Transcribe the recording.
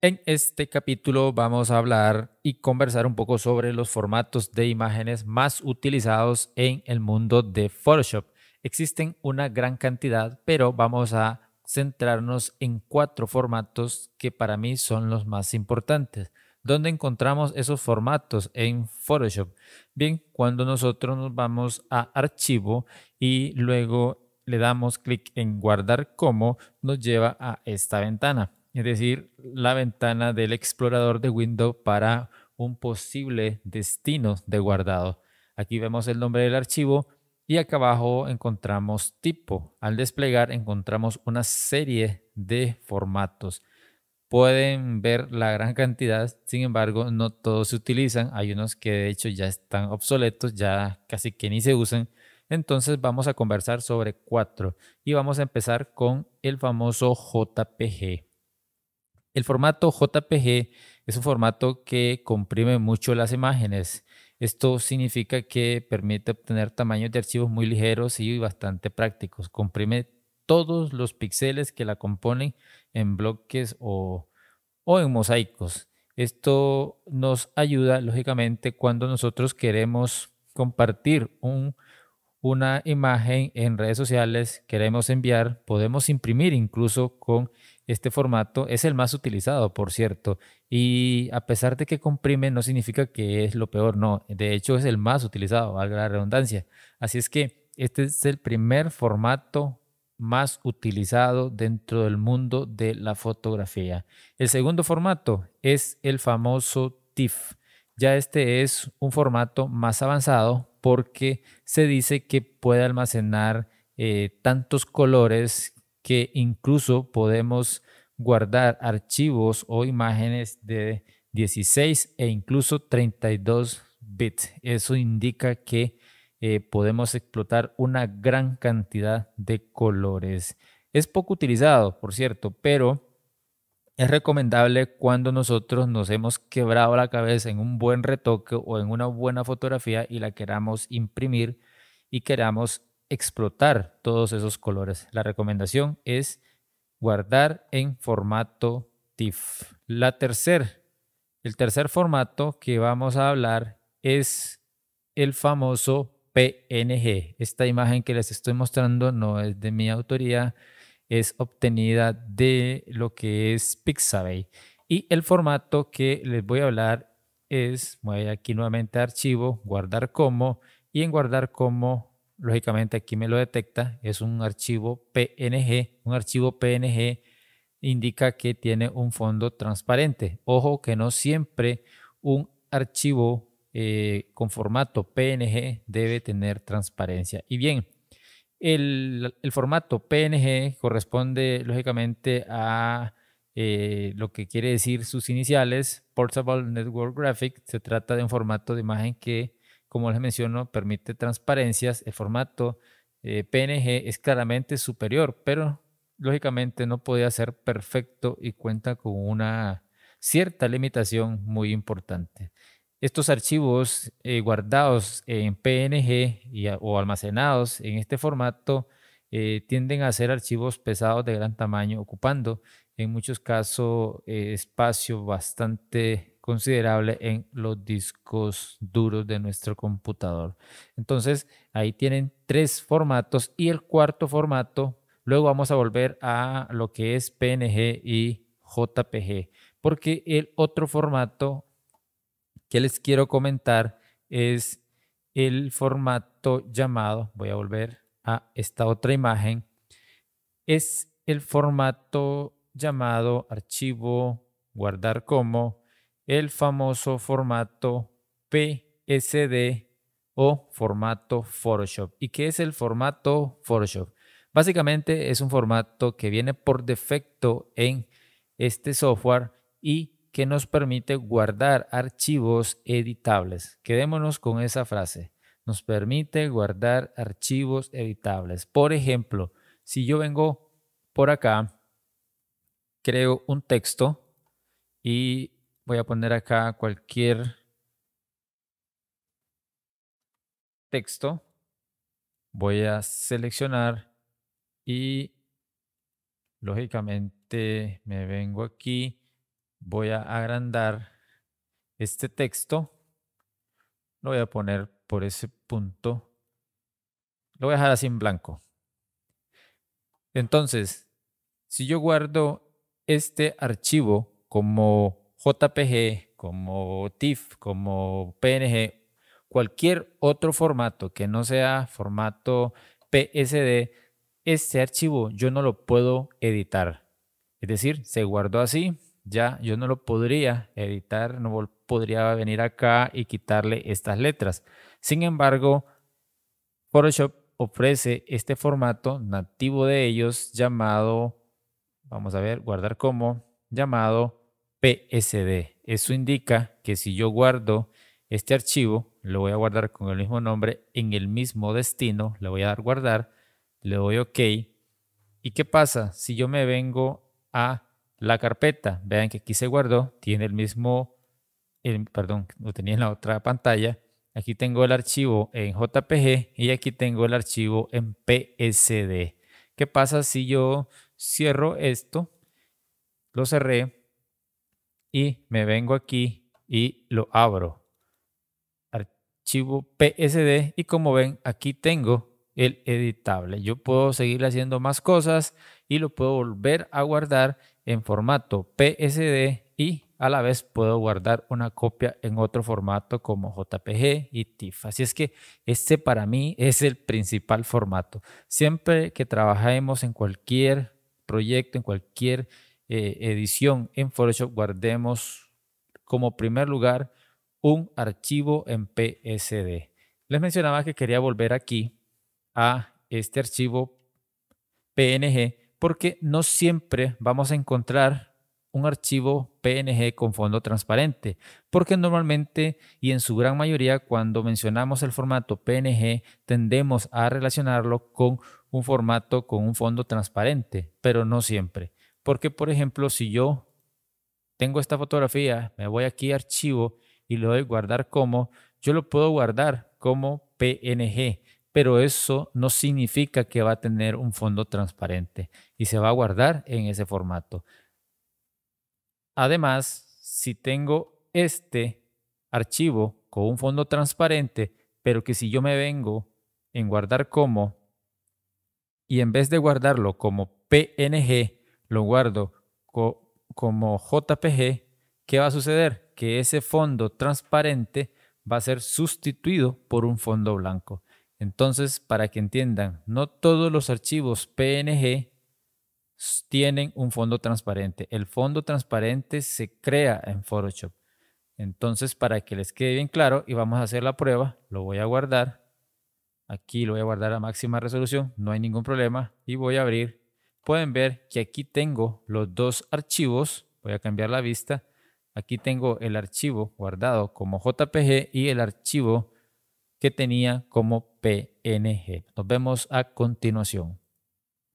En este capítulo vamos a hablar y conversar un poco sobre los formatos de imágenes más utilizados en el mundo de Photoshop. Existen una gran cantidad, pero vamos a centrarnos en cuatro formatos que para mí son los más importantes. ¿Dónde encontramos esos formatos en Photoshop? Bien, cuando nosotros nos vamos a archivo y luego le damos clic en guardar como, nos lleva a esta ventana, es decir, la ventana del explorador de Windows para un posible destino de guardado. Aquí vemos el nombre del archivo y acá abajo encontramos tipo. Al desplegar encontramos una serie de formatos. Pueden ver la gran cantidad, sin embargo, no todos se utilizan. Hay unos que de hecho ya están obsoletos, ya casi que ni se usan. Entonces vamos a conversar sobre cuatro y vamos a empezar con el famoso JPG. El formato JPG es un formato que comprime mucho las imágenes. Esto significa que permite obtener tamaños de archivos muy ligeros y bastante prácticos. Comprime todos los píxeles que la componen en bloques o en mosaicos. Esto nos ayuda, lógicamente, cuando nosotros queremos compartir una imagen en redes sociales, queremos enviar, podemos imprimir incluso con este formato. Es el más utilizado, por cierto. Y a pesar de que comprime, no significa que es lo peor, no. De hecho, es el más utilizado, valga la redundancia. Así es que este es el primer formato más utilizado dentro del mundo de la fotografía. El segundo formato es el famoso TIFF. Ya este es un formato más avanzado porque se dice que puede almacenar tantos colores que incluso podemos guardar archivos o imágenes de 16 e incluso 32 bits. Eso indica que podemos explotar una gran cantidad de colores. Es poco utilizado, por cierto, pero es recomendable cuando nosotros nos hemos quebrado la cabeza en un buen retoque o en una buena fotografía y la queramos imprimir y queramos explotar todos esos colores. La recomendación es guardar en formato TIFF. El tercer formato que vamos a hablar es el famoso PNG. Esta imagen que les estoy mostrando no es de mi autoría, es obtenida de lo que es Pixabay. Y el formato que les voy a hablar es, voy aquí nuevamente a archivo, guardar como, y en guardar como, lógicamente aquí me lo detecta, es un archivo PNG. Un archivo PNG indica que tiene un fondo transparente. Ojo que no siempre un archivo con formato PNG debe tener transparencia. Y bien, el formato PNG corresponde lógicamente a lo que quiere decir sus iniciales, Portable Network Graphic. Se trata de un formato de imagen que, como les menciono, permite transparencias. El formato PNG es claramente superior, pero lógicamente no podía ser perfecto y cuenta con una cierta limitación muy importante. Estos archivos guardados en PNG o almacenados en este formato tienden a ser archivos pesados de gran tamaño, ocupando en muchos casos espacio bastante considerable en los discos duros de nuestro computador. Entonces, ahí tienen tres formatos y el cuarto formato, luego vamos a volver a lo que es PNG y JPG, porque el otro formato que les quiero comentar es el formato llamado, voy a volver a esta otra imagen, es el formato llamado archivo, guardar como, el famoso formato PSD o formato Photoshop. ¿Y qué es el formato Photoshop? Básicamente es un formato que viene por defecto en este software y que nos permite guardar archivos editables. Quedémonos con esa frase. Nos permite guardar archivos editables. Por ejemplo, si yo vengo por acá, creo un texto y voy a poner acá cualquier texto. Voy a seleccionar y lógicamente me vengo aquí. Voy a agrandar este texto. Lo voy a poner por ese punto. Lo voy a dejar así en blanco. Entonces, si yo guardo este archivo como JPG, como TIFF, como PNG, cualquier otro formato que no sea formato PSD, este archivo yo no lo puedo editar. Es decir, se guardó así, ya yo no lo podría editar, no podría venir acá y quitarle estas letras. Sin embargo, Photoshop ofrece este formato nativo de ellos llamado, vamos a ver, guardar como, llamado PSD. Eso indica que si yo guardo este archivo, lo voy a guardar con el mismo nombre en el mismo destino, le voy a dar guardar, le doy OK. ¿Y qué pasa si yo me vengo a la carpeta? Vean que aquí se guardó, tiene el mismo, perdón, lo tenía en la otra pantalla. Aquí tengo el archivo en JPG y aquí tengo el archivo en PSD. ¿Qué pasa si yo cierro esto? Lo cerré y me vengo aquí y lo abro. Archivo PSD y como ven aquí tengo el editable. Yo puedo seguir haciendo más cosas y lo puedo volver a guardar en formato PSD y a la vez puedo guardar una copia en otro formato como JPG y TIFF. Así es que este para mí es el principal formato. Siempre que trabajemos en cualquier proyecto, en cualquier edición en Photoshop, guardemos como primer lugar un archivo en PSD. Les mencionaba que quería volver aquí a este archivo PNG porque no siempre vamos a encontrar un archivo PNG con fondo transparente, porque normalmente y en su gran mayoría cuando mencionamos el formato PNG tendemos a relacionarlo con un formato con un fondo transparente, pero no siempre. Porque por ejemplo, si yo tengo esta fotografía, me voy aquí a archivo y le doy guardar como, yo lo puedo guardar como PNG, pero eso no significa que va a tener un fondo transparente y se va a guardar en ese formato. Además, si tengo este archivo con un fondo transparente, pero que si yo me vengo en guardar como y en vez de guardarlo como PNG, lo guardo como JPG, ¿qué va a suceder? Que ese fondo transparente va a ser sustituido por un fondo blanco. Entonces, para que entiendan, no todos los archivos PNG tienen un fondo transparente. El fondo transparente se crea en Photoshop. Entonces, para que les quede bien claro y vamos a hacer la prueba, lo voy a guardar. Aquí lo voy a guardar a máxima resolución, no hay ningún problema y voy a abrir. Pueden ver que aquí tengo los dos archivos. Voy a cambiar la vista. Aquí tengo el archivo guardado como JPG y el archivo que tenía como PNG. Nos vemos a continuación.